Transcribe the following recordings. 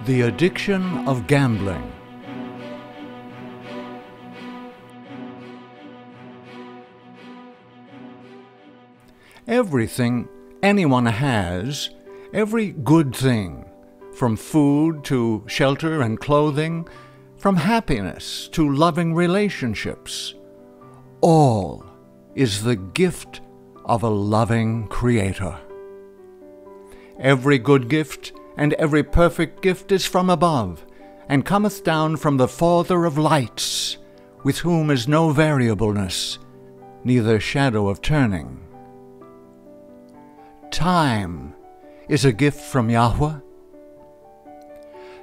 The addiction of gambling. Everything anyone has, every good thing, from food to shelter and clothing, from happiness to loving relationships, all is the gift of a loving Creator. Every good gift and every perfect gift is from above, and cometh down from the Father of lights, with whom is no variableness, neither shadow of turning. Time is a gift from Yahweh.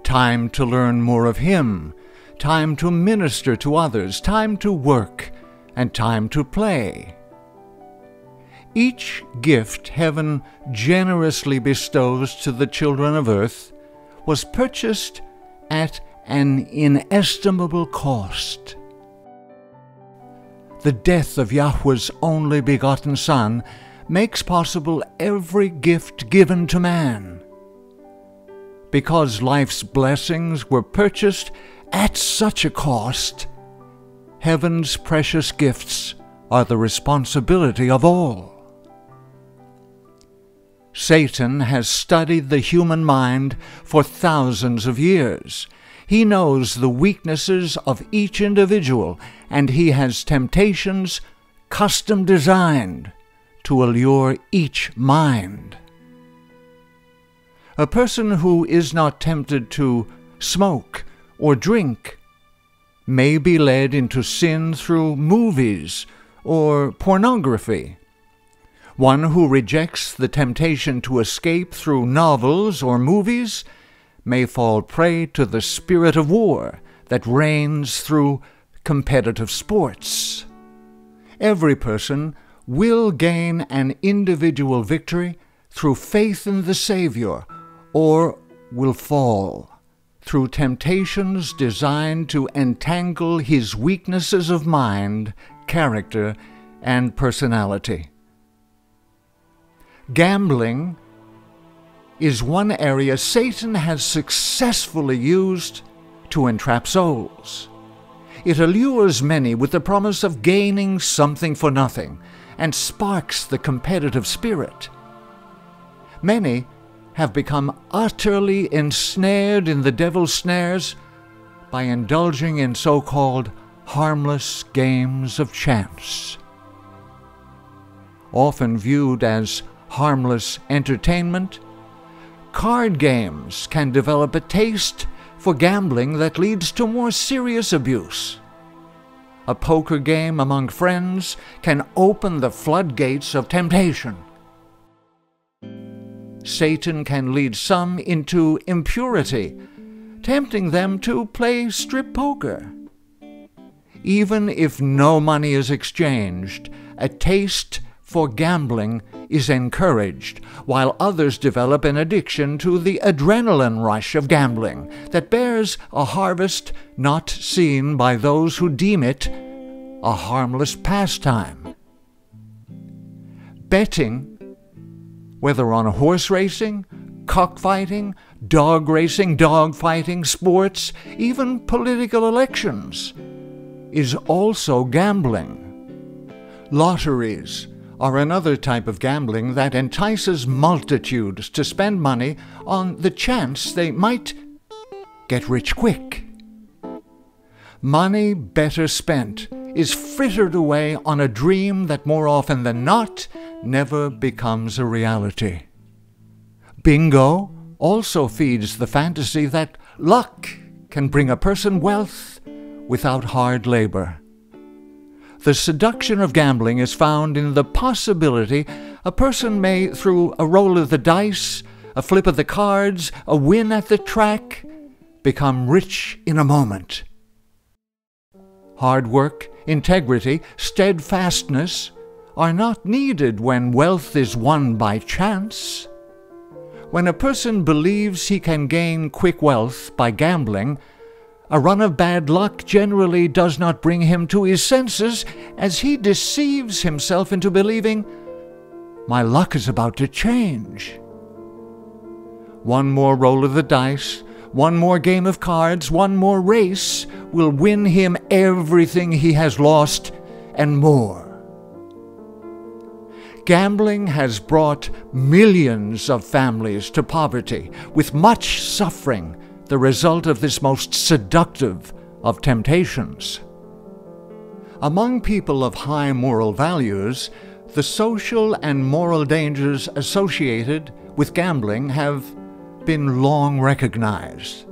Time to learn more of Him, time to minister to others, time to work, and time to play. Each gift heaven generously bestows to the children of earth was purchased at an inestimable cost. The death of Yahweh's only begotten Son makes possible every gift given to man. Because life's blessings were purchased at such a cost, heaven's precious gifts are the responsibility of all. Satan has studied the human mind for thousands of years. He knows the weaknesses of each individual, and he has temptations custom designed to allure each mind. A person who is not tempted to smoke or drink may be led into sin through movies or pornography. One who rejects the temptation to escape through novels or movies may fall prey to the spirit of war that reigns through competitive sports. Every person will gain an individual victory through faith in the Savior, or will fall through temptations designed to entangle his weaknesses of mind, character, and personality. Gambling is one area Satan has successfully used to entrap souls. It allures many with the promise of gaining something for nothing, and sparks the competitive spirit. Many have become utterly ensnared in the devil's snares by indulging in so-called harmless games of chance. Often viewed as harmless entertainment, card games can develop a taste for gambling that leads to more serious abuse. A poker game among friends can open the floodgates of temptation. Satan can lead some into impurity, tempting them to play strip poker. Even if no money is exchanged, a taste for gambling is encouraged, while others develop an addiction to the adrenaline rush of gambling that bears a harvest not seen by those who deem it a harmless pastime. Betting, whether on horse racing, cockfighting, dog racing, dog fighting, sports, even political elections, is also gambling. Lotteries are another type of gambling that entices multitudes to spend money on the chance they might get rich quick. Money better spent is frittered away on a dream that more often than not never becomes a reality. Bingo also feeds the fantasy that luck can bring a person wealth without hard labor. The seduction of gambling is found in the possibility a person may, through a roll of the dice, a flip of the cards, a win at the track, become rich in a moment. Hard work, integrity, steadfastness are not needed when wealth is won by chance. When a person believes he can gain quick wealth by gambling, a run of bad luck generally does not bring him to his senses, as he deceives himself into believing, "My luck is about to change." One more roll of the dice, one more game of cards, one more race will win him everything he has lost and more. Gambling has brought millions of families to poverty, with much suffering, the result of this most seductive of temptations. Among people of high moral values, the social and moral dangers associated with gambling have been long recognized.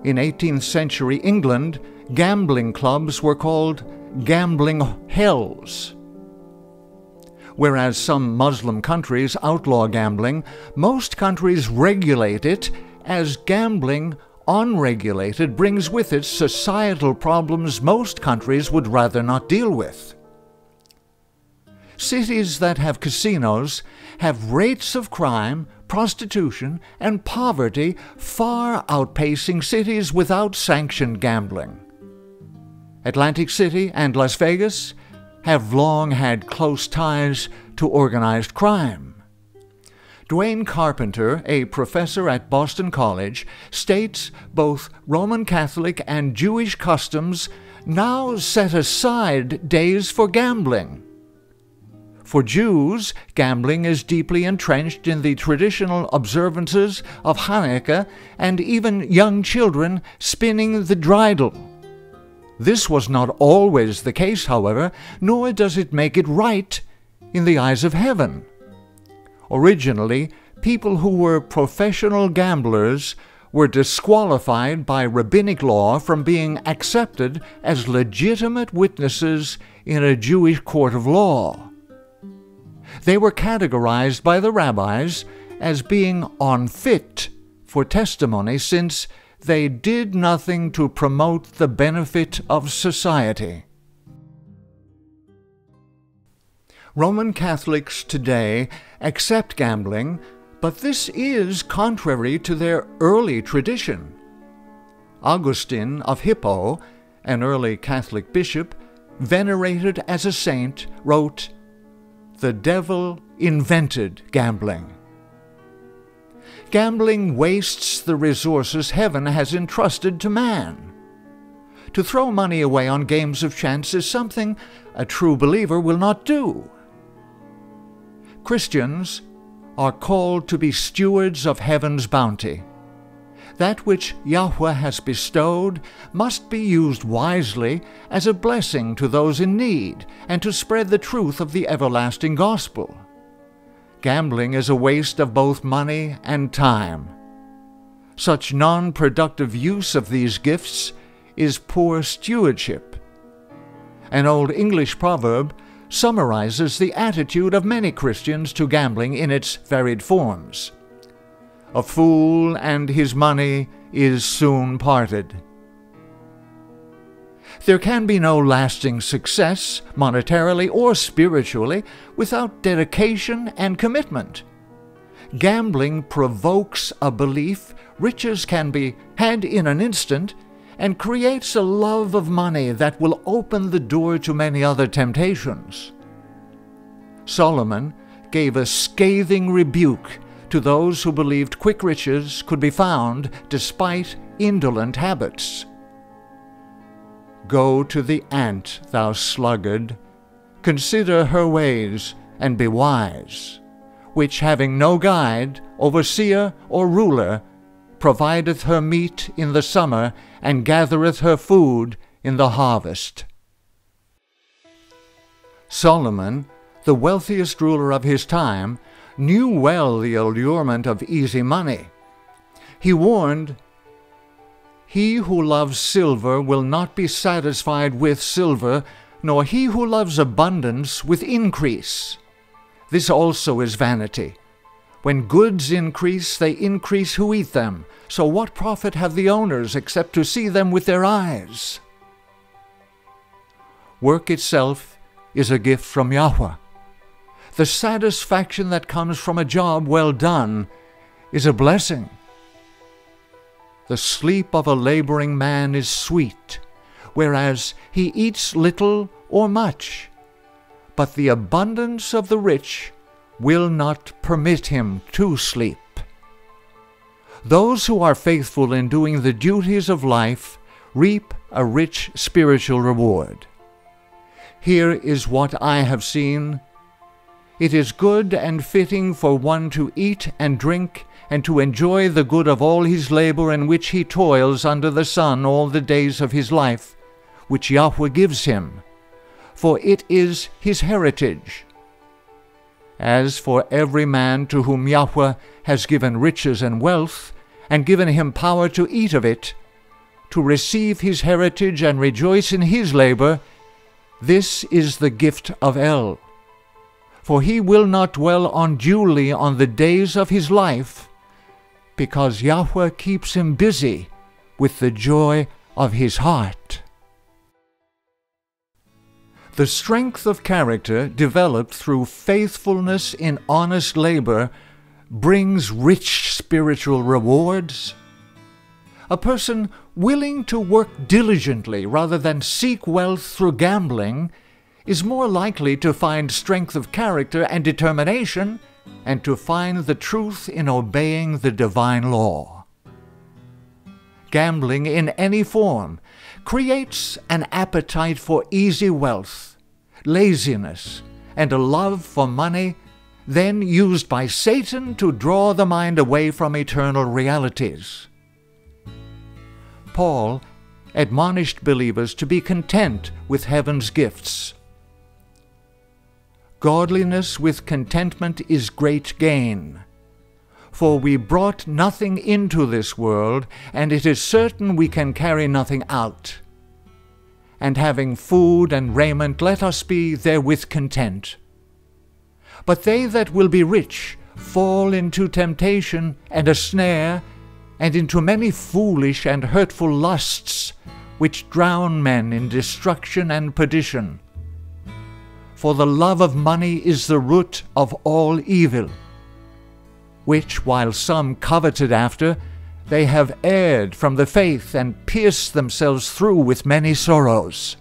In 18th century England, gambling clubs were called gambling hells. Whereas some Muslim countries outlaw gambling, most countries regulate it, as gambling, unregulated, brings with it societal problems most countries would rather not deal with. Cities that have casinos have rates of crime, prostitution, and poverty far outpacing cities without sanctioned gambling. Atlantic City and Las Vegas have long had close ties to organized crime. Dwayne Carpenter, a professor at Boston College, states both Roman Catholic and Jewish customs now set aside days for gambling. For Jews, gambling is deeply entrenched in the traditional observances of Hanukkah and even young children spinning the dreidel. This was not always the case, however, nor does it make it right in the eyes of heaven. Originally, people who were professional gamblers were disqualified by rabbinic law from being accepted as legitimate witnesses in a Jewish court of law. They were categorized by the rabbis as being unfit for testimony since they did nothing to promote the benefit of society. Roman Catholics today accept gambling, but this is contrary to their early tradition. Augustine of Hippo, an early Catholic bishop, venerated as a saint, wrote, "The devil invented gambling." Gambling wastes the resources heaven has entrusted to man. To throw money away on games of chance is something a true believer will not do. Christians are called to be stewards of heaven's bounty. That which Yahweh has bestowed must be used wisely as a blessing to those in need and to spread the truth of the everlasting gospel. Gambling is a waste of both money and time. Such non-productive use of these gifts is poor stewardship. An old English proverb summarizes the attitude of many Christians to gambling in its varied forms. "A fool and his money is soon parted." There can be no lasting success, monetarily or spiritually, without dedication and commitment. Gambling provokes a belief riches can be had in an instant and creates a love of money that will open the door to many other temptations. Solomon gave a scathing rebuke to those who believed quick riches could be found despite indolent habits. "Go to the ant, thou sluggard, consider her ways, and be wise, which having no guide, overseer, or ruler, provideth her meat in the summer, and gathereth her food in the harvest." Solomon, the wealthiest ruler of his time, knew well the allurement of easy money. He warned, "He who loves silver will not be satisfied with silver, nor he who loves abundance with increase. This also is vanity. When goods increase, they increase who eat them. So what profit have the owners except to see them with their eyes?" Work itself is a gift from Yahweh. The satisfaction that comes from a job well done is a blessing. The sleep of a laboring man is sweet, whereas he eats little or much. But the abundance of the rich will not permit him to sleep. Those who are faithful in doing the duties of life reap a rich spiritual reward. Here is what I have seen. It is good and fitting for one to eat and drink and to enjoy the good of all his labor in which he toils under the sun all the days of his life, which Yahweh gives him, for it is his heritage. As for every man to whom Yahweh has given riches and wealth, and given him power to eat of it, to receive his heritage and rejoice in his labor, this is the gift of El. For he will not dwell unduly on the days of his life, because Yahweh keeps him busy with the joy of his heart. The strength of character developed through faithfulness in honest labor brings rich spiritual rewards. A person willing to work diligently rather than seek wealth through gambling is more likely to find strength of character and determination and to find the truth in obeying the divine law. Gambling in any form creates an appetite for easy wealth, laziness, and a love for money, then used by Satan to draw the mind away from eternal realities. Paul admonished believers to be content with heaven's gifts. Godliness with contentment is great gain. For we brought nothing into this world, and it is certain we can carry nothing out. And having food and raiment, let us be therewith content. But they that will be rich fall into temptation and a snare, and into many foolish and hurtful lusts, which drown men in destruction and perdition. For the love of money is the root of all evil, which, while some coveted after, they have erred from the faith and pierced themselves through with many sorrows.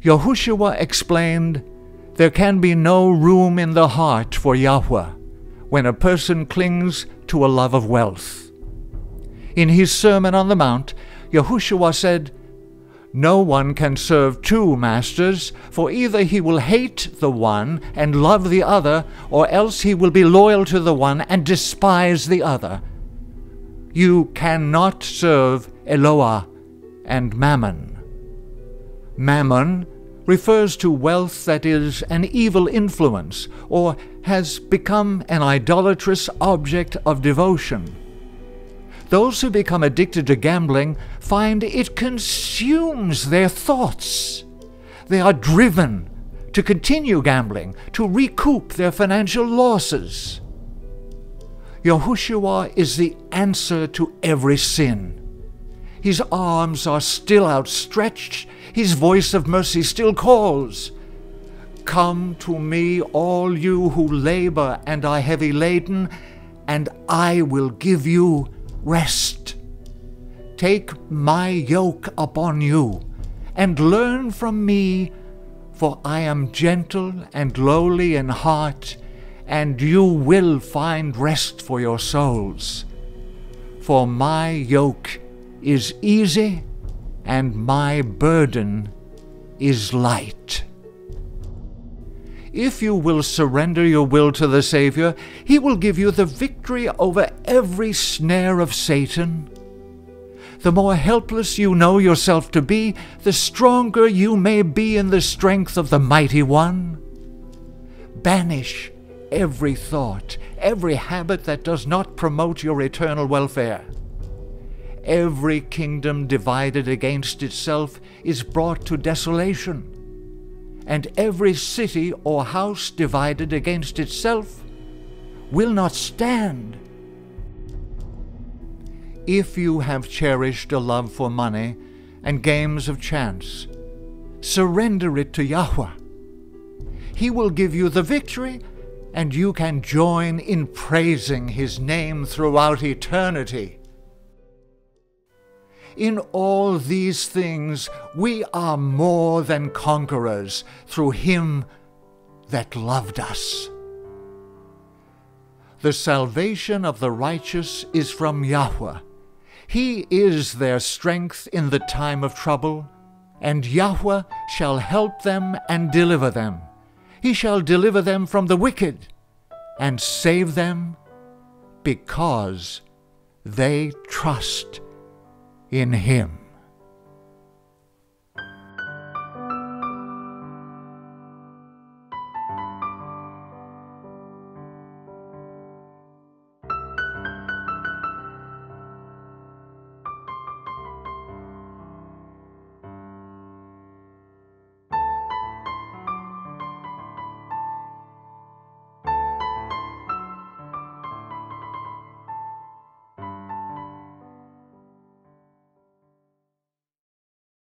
Yahushua explained, there can be no room in the heart for Yahweh when a person clings to a love of wealth. In his Sermon on the Mount, Yahushua said, no one can serve two masters, for either he will hate the one and love the other, or else he will be loyal to the one and despise the other. You cannot serve Eloah and Mammon. Mammon refers to wealth that is an evil influence, or has become an idolatrous object of devotion. Those who become addicted to gambling find it consumes their thoughts. They are driven to continue gambling, to recoup their financial losses. Yahushua is the answer to every sin. His arms are still outstretched. His voice of mercy still calls. Come to me, all you who labor and are heavy laden, and I will give you rest. Take my yoke upon you, and learn from me, for I am gentle and lowly in heart, and you will find rest for your souls. For my yoke is easy, and my burden is light. If you will surrender your will to the Savior, He will give you the victory over every snare of Satan. The more helpless you know yourself to be, the stronger you may be in the strength of the Mighty One. Banish every thought, every habit that does not promote your eternal welfare. Every kingdom divided against itself is brought to desolation, and every city or house divided against itself will not stand. If you have cherished a love for money and games of chance, surrender it to Yahweh. He will give you the victory, and you can join in praising His name throughout eternity. In all these things we are more than conquerors through Him that loved us. The salvation of the righteous is from Yahweh. He is their strength in the time of trouble, and Yahweh shall help them and deliver them. He shall deliver them from the wicked and save them because they trust in Him.